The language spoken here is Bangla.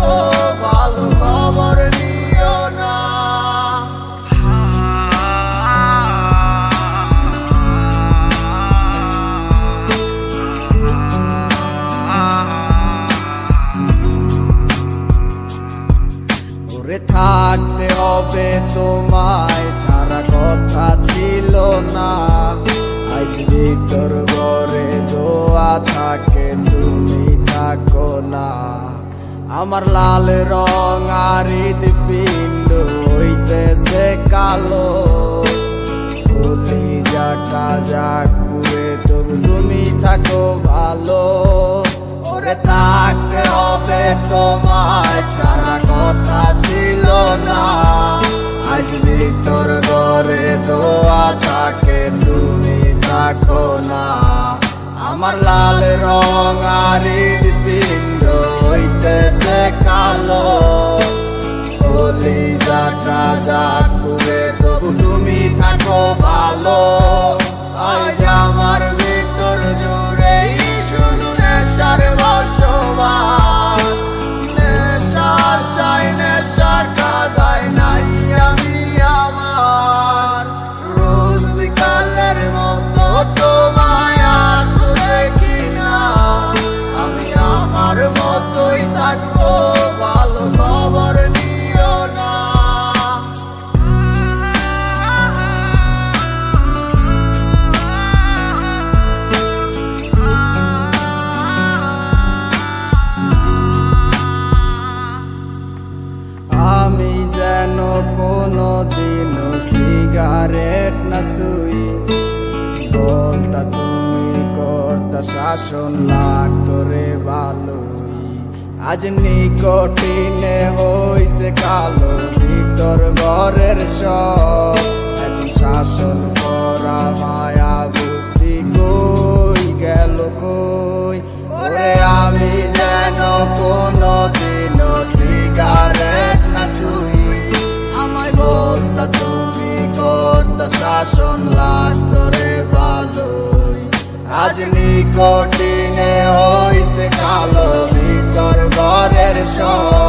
থাকবো, ভালো খবর নিও না। ওরে থাকতে হবে তোমায় ছাড়া কথা ছিল না, আজ ভিতর ঘরে দোয়া থাকে তুমি থাকো না। আমার লাল রং আর হৃদপিণ্ড হইতেছে কালো, কলিজাটা যাক পুড়ে তবু তুমি থাকো ভালো। ওরে থাকতে হবে তোমায় ছাড়া কথা ছিল না, আজ ভিতর ঘরে দোয়া থাকে তুমি থাকো না। আমার লাল রং আর হৃদপিণ্ড হইতেছে কালো, কলিজাটা যাক পুড়ে তবু তুমি থাকো ভালো। আজ আমার ভিতর জুড়ে শুধু নেশার বসবাস, নেশার চাই নেশা কাদায় নাই আমি আমার। রোজ বিকালের মতো তোমায় আর তো দেখি না, আমি আমার মতোই থাকবো, ভালো খবর নিও না। আমি যেন কোনো দিন সিগারেট না ছুই, বলতা তুমি করতা শাসন লাগতো রে ভালোই। আজ নিকটিনে হইছে কালো, ভিতর ঘরের সব এখন শাসন করা মায়া বুদ্ধি কই গেল কই। ওরে আমি যেন কোনো দিন সিগারেট না ছুই, আমায় বলতা তুমি করতা শাসন লাগতো রে ভালোই। আজ নিকটিনে হইছে কালো, ভিতর ঘরের সব